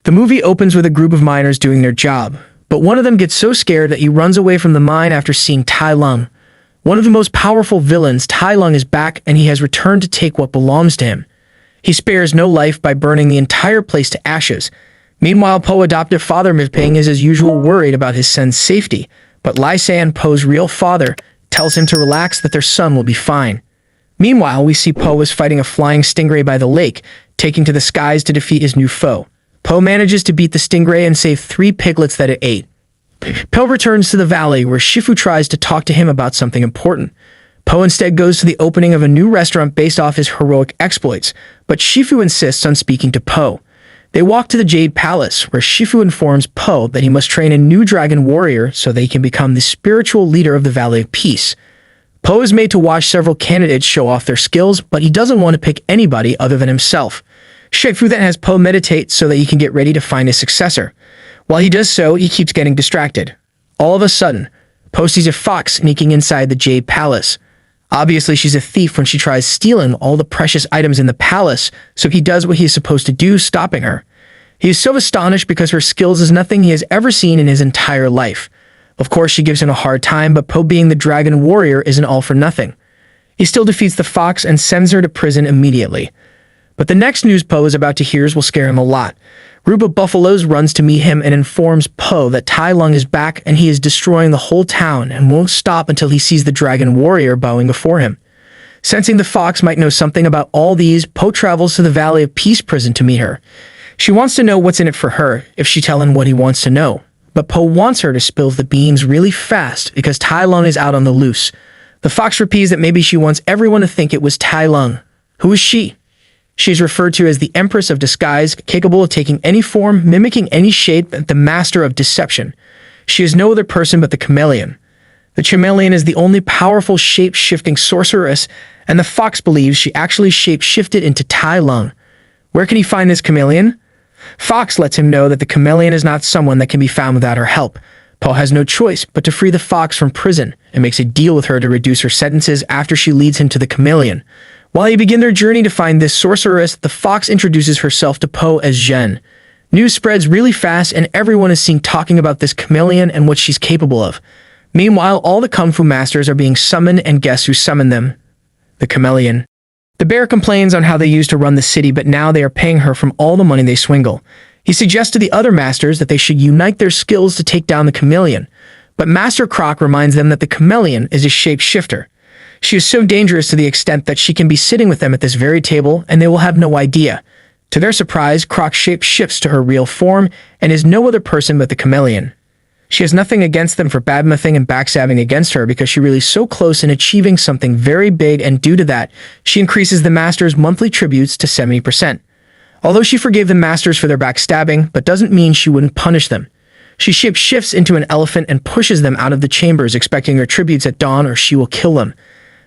The movie opens with a group of miners doing their job, but one of them gets so scared that he runs away from the mine after seeing Tai Lung. One of the most powerful villains, Tai Lung, is back and he has returned to take what belongs to him. He spares no life by burning the entire place to ashes. Meanwhile, Po's adoptive father Miping is as usual worried about his son's safety, but Lai San, Po's real father, tells him to relax, that their son will be fine. Meanwhile, we see Po is fighting a flying stingray by the lake, taking to the skies to defeat his new foe. Po manages to beat the stingray and save 3 piglets that it ate. Po returns to the valley where Shifu tries to talk to him about something important. Po instead goes to the opening of a new restaurant based off his heroic exploits, but Shifu insists on speaking to Po. They walk to the Jade Palace, where Shifu informs Po that he must train a new dragon warrior so that he can become the spiritual leader of the Valley of Peace. Po is made to watch several candidates show off their skills, but he doesn't want to pick anybody other than himself. Shifu then has Po meditate so that he can get ready to find his successor. While he does so, he keeps getting distracted. All of a sudden, Po sees a fox sneaking inside the Jade Palace. Obviously, she's a thief when she tries stealing all the precious items in the palace, so he does what he is supposed to do, stopping her. He is so astonished because her skills is nothing he has ever seen in his entire life. Of course, she gives him a hard time, but Po, being the dragon warrior, isn't all for nothing. He still defeats the fox and sends her to prison immediately. But the next news Po is about to hear will scare him a lot. Group of buffaloes runs to meet him and informs Po that Tai Lung is back and he is destroying the whole town and won't stop until he sees the dragon warrior bowing before him. Sensing the fox might know something about all these, Po travels to the Valley of Peace prison to meet her. She wants to know what's in it for her if she tells him what he wants to know. But Po wants her to spill the beans really fast because Tai Lung is out on the loose. The fox repeats that maybe she wants everyone to think it was Tai Lung. Who is she? She is referred to as the Empress of Disguise, capable of taking any form, mimicking any shape, and the master of deception. She is no other person but the Chameleon. The Chameleon is the only powerful shape-shifting sorceress, and the fox believes she actually shape-shifted into Tai Lung. Where can he find this Chameleon? Fox lets him know that the Chameleon is not someone that can be found without her help. Po has no choice but to free the fox from prison and makes a deal with her to reduce her sentences after she leads him to the Chameleon. While they begin their journey to find this sorceress, the fox introduces herself to Po as Zhen. News spreads really fast and everyone is seen talking about this Chameleon and what she's capable of. Meanwhile, all the Kung Fu masters are being summoned, and guess who summoned them? The Chameleon. The bear complains on how they used to run the city, but now they are paying her from all the money they swindle. He suggests to the other masters that they should unite their skills to take down the Chameleon, but Master Croc reminds them that the Chameleon is a shapeshifter. She is so dangerous to the extent that she can be sitting with them at this very table and they will have no idea. To their surprise, Croc shape shifts to her real form and is no other person but the Chameleon. She has nothing against them for badmouthing and backstabbing against her because she really is so close in achieving something very big, and due to that, she increases the Masters' monthly tributes to 70%. Although she forgave the Masters for their backstabbing, but doesn't mean she wouldn't punish them. She shape-shifts into an elephant and pushes them out of the chambers, expecting their tributes at dawn or she will kill them.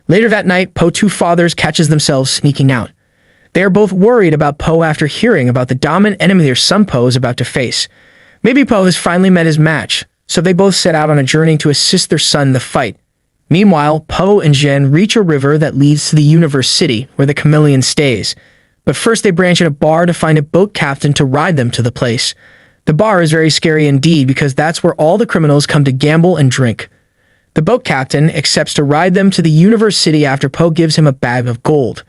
Later that night, Po's two fathers catches themselves sneaking out. They are both worried about Po after hearing about the dominant enemy their son Po is about to face. Maybe Po has finally met his match, so they both set out on a journey to assist their son in the fight. Meanwhile, Po and Zhen reach a river that leads to the Universe City, where the Chameleon stays. But first they branch at a bar to find a boat captain to ride them to the place. The bar is very scary indeed because that's where all the criminals come to gamble and drink. The boat captain accepts to ride them to the Universe City after Po gives him a bag of gold.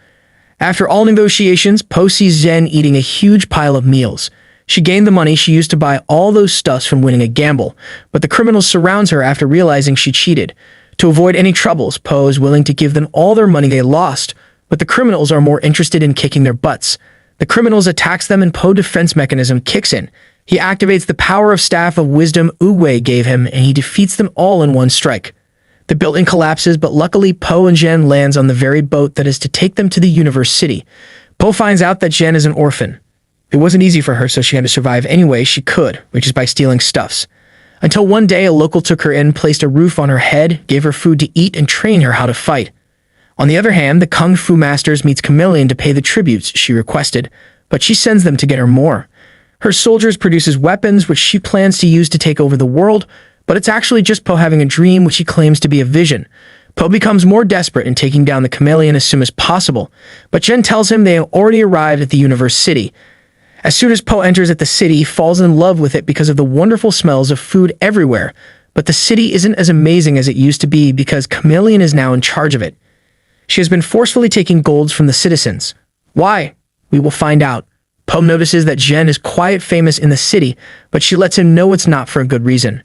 After all negotiations, Po sees Zhen eating a huge pile of meals. She gained the money she used to buy all those stuffs from winning a gamble, but the criminals surrounds her after realizing she cheated. To avoid any troubles, Po is willing to give them all their money they lost, but the criminals are more interested in kicking their butts. The criminals attacks them and Po's defense mechanism kicks in. He activates the power of Staff of Wisdom Uwei gave him, and he defeats them all in one strike. The building collapses, but luckily Po and Zhen lands on the very boat that is to take them to the Universe City. Po finds out that Zhen is an orphan. It wasn't easy for her, so she had to survive any way she could, which is by stealing stuffs. Until one day a local took her in, placed a roof on her head, gave her food to eat, and trained her how to fight. On the other hand, the Kung Fu Masters meets Chameleon to pay the tributes she requested, but she sends them to get her more. Her soldiers produces weapons which she plans to use to take over the world, but it's actually just Po having a dream which he claims to be a vision. Po becomes more desperate in taking down the Chameleon as soon as possible, but Zhen tells him they have already arrived at the Universe City. As soon as Po enters at the city, he falls in love with it because of the wonderful smells of food everywhere. But the city isn't as amazing as it used to be because Chameleon is now in charge of it. She has been forcefully taking golds from the citizens. Why? We will find out. Po notices that Jen is quite famous in the city, but she lets him know it's not for a good reason.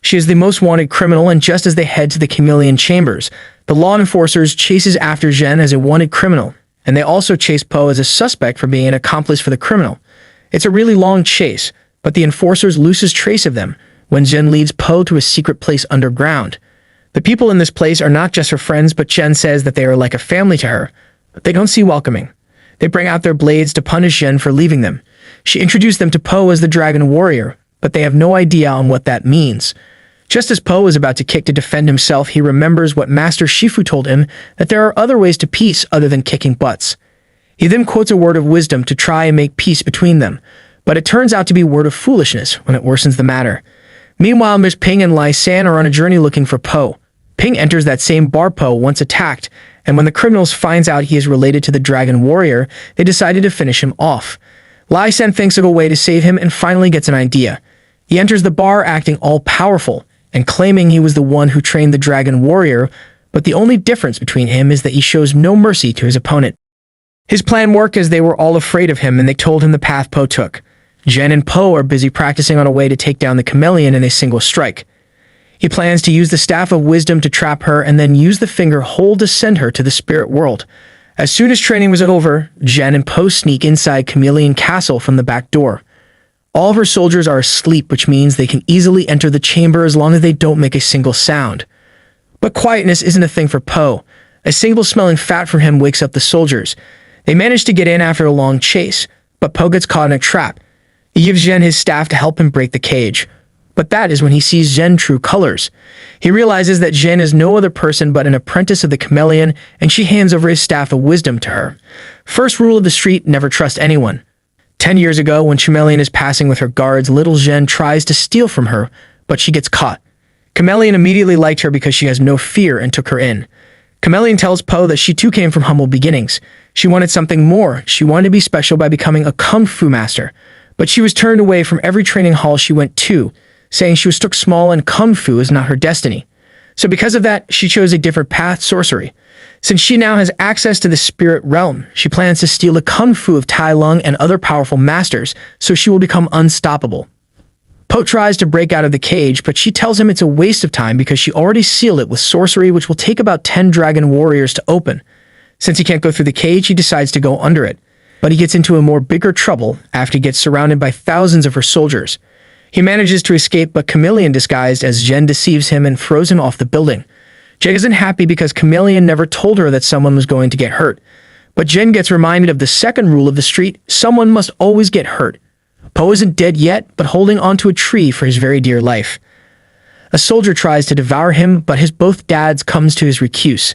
She is the most wanted criminal, and just as they head to the Chameleon chambers, the law enforcers chases after Jen as a wanted criminal, and they also chase Po as a suspect for being an accomplice for the criminal. It's a really long chase, but the enforcers loses trace of them when Jen leads Po to a secret place underground. The people in this place are not just her friends, but Jen says that they are like a family to her, but they don't see welcoming. They bring out their blades to punish Jen for leaving them. She introduced them to Po as the Dragon Warrior, but they have no idea on what that means. Just as Po is about to kick to defend himself, he remembers what Master Shifu told him, that there are other ways to peace other than kicking butts. He then quotes a word of wisdom to try and make peace between them, but it turns out to be a word of foolishness when it worsens the matter. Meanwhile, Miss Ping and Lai San are on a journey looking for Po. Ping enters that same bar Po once attacked, and when the criminals finds out he is related to the Dragon Warrior, they decided to finish him off. Lai San thinks of a way to save him and finally gets an idea. He enters the bar acting all-powerful and claiming he was the one who trained the Dragon Warrior, but the only difference between him is that he shows no mercy to his opponent. His plan worked as they were all afraid of him and they told him the path Po took. Jen and Po are busy practicing on a way to take down the Chameleon in a single strike. He plans to use the Staff of Wisdom to trap her and then use the finger hold to send her to the spirit world. As soon as training was over, Jen and Po sneak inside Chameleon Castle from the back door. All of her soldiers are asleep, which means they can easily enter the chamber as long as they don't make a single sound. But quietness isn't a thing for Po. A single smelling fat from him wakes up the soldiers. They manage to get in after a long chase, but Po gets caught in a trap. He gives Jen his staff to help him break the cage. But that is when he sees Jen's true colors. He realizes that Jen is no other person but an apprentice of the Chameleon, and she hands over his Staff of Wisdom to her. First rule of the street, never trust anyone. 10 years ago, when Chameleon is passing with her guards, little Jen tries to steal from her, but she gets caught. Chameleon immediately liked her because she has no fear and took her in. Chameleon tells Po that she too came from humble beginnings. She wanted something more. She wanted to be special by becoming a kung fu master. But she was turned away from every training hall she went to, saying she was stuck small and kung fu is not her destiny. So because of that, she chose a different path, sorcery. Since she now has access to the spirit realm, she plans to steal the kung fu of Tai Lung and other powerful masters, so she will become unstoppable. Po tries to break out of the cage, but she tells him it's a waste of time because she already sealed it with sorcery, which will take about 10 dragon warriors to open. Since he can't go through the cage, he decides to go under it. But he gets into a more bigger trouble after he gets surrounded by thousands of her soldiers. He manages to escape, but Chameleon disguised as Jen deceives him and throws him off the building. Jen isn't happy because Chameleon never told her that someone was going to get hurt. But Jen gets reminded of the second rule of the street, someone must always get hurt. Po isn't dead yet, but holding onto a tree for his very dear life. A soldier tries to devour him, but his both dads comes to his recuse.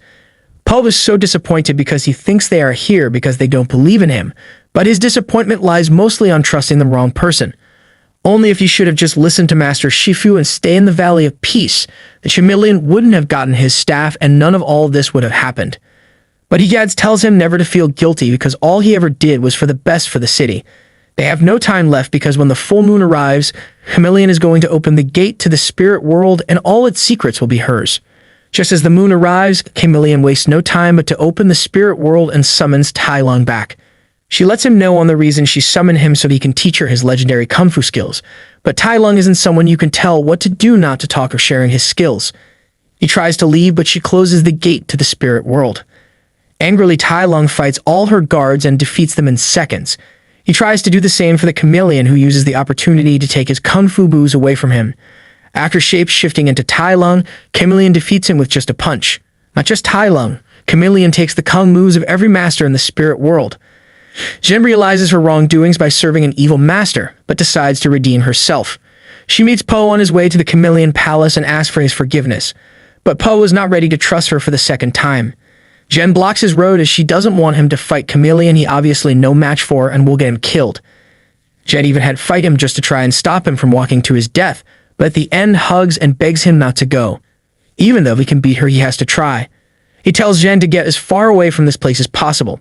Po is so disappointed because he thinks they are here because they don't believe in him, but his disappointment lies mostly on trusting the wrong person. Only if he should have just listened to Master Shifu and stay in the Valley of Peace, the Chameleon wouldn't have gotten his staff and none of all this would have happened. But he tells him never to feel guilty because all he ever did was for the best for the city. They have no time left because when the full moon arrives, Chameleon is going to open the gate to the spirit world and all its secrets will be hers. Just as the moon arrives, Chameleon wastes no time but to open the spirit world and summons Tai Lung back. She lets him know on the reason she summoned him so that he can teach her his legendary kung fu skills. But Tai Lung isn't someone you can tell what to do not to talk or sharing his skills. He tries to leave, but she closes the gate to the spirit world. Angrily, Tai Lung fights all her guards and defeats them in seconds. He tries to do the same for the Chameleon, who uses the opportunity to take his kung fu moves away from him. After shape-shifting into Tai Lung, Chameleon defeats him with just a punch. Not just Tai Lung, Chameleon takes the kung moves of every master in the spirit world. Jen realizes her wrongdoings by serving an evil master, but decides to redeem herself. She meets Po on his way to the Chameleon Palace and asks for his forgiveness, but Po is not ready to trust her for the second time. Jen blocks his road as she doesn't want him to fight Chameleon he obviously no match for and will get him killed. Jen even had to fight him just to try and stop him from walking to his death, but at the end hugs and begs him not to go. Even though he can beat her, he has to try. He tells Jen to get as far away from this place as possible.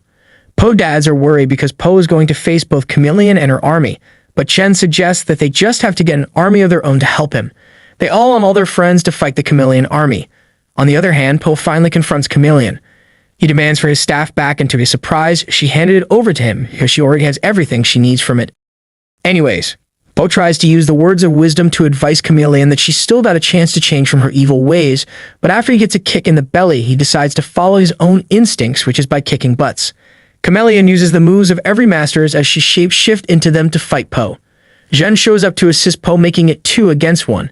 Po dads are worried because Po is going to face both Chameleon and her army, but Chen suggests that they just have to get an army of their own to help him. They all and all their friends to fight the Chameleon army. On the other hand, Po finally confronts Chameleon. He demands for his staff back, and to his surprise, she handed it over to him because she already has everything she needs from it. Anyways, Po tries to use the words of wisdom to advise Chameleon that she's still got a chance to change from her evil ways, but after he gets a kick in the belly, he decides to follow his own instincts, which is by kicking butts. Chameleon uses the moves of every masters as she shape-shift into them to fight Po. Zhen shows up to assist Po, making it 2 against 1.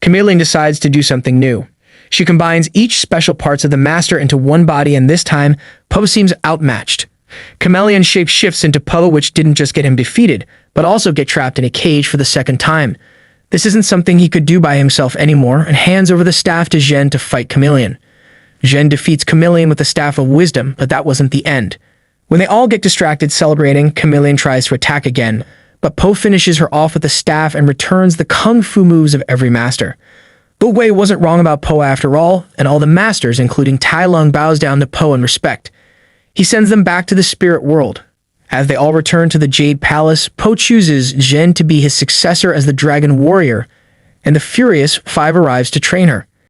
Chameleon decides to do something new. She combines each special parts of the master into one body, and this time, Po seems outmatched. Chameleon shape-shifts into Po, which didn't just get him defeated, but also get trapped in a cage for the second time. This isn't something he could do by himself anymore, and hands over the staff to Zhen to fight Chameleon. Zhen defeats Chameleon with the Staff of Wisdom, but that wasn't the end. When they all get distracted celebrating, Chameleon tries to attack again, but Po finishes her off with the staff and returns the kung fu moves of every master. Bu Wei wasn't wrong about Po after all, and all the masters, including Tai Lung, bows down to Po in respect. He sends them back to the spirit world. As they all return to the Jade Palace, Po chooses Zhen to be his successor as the Dragon Warrior, and the Furious Five arrives to train her.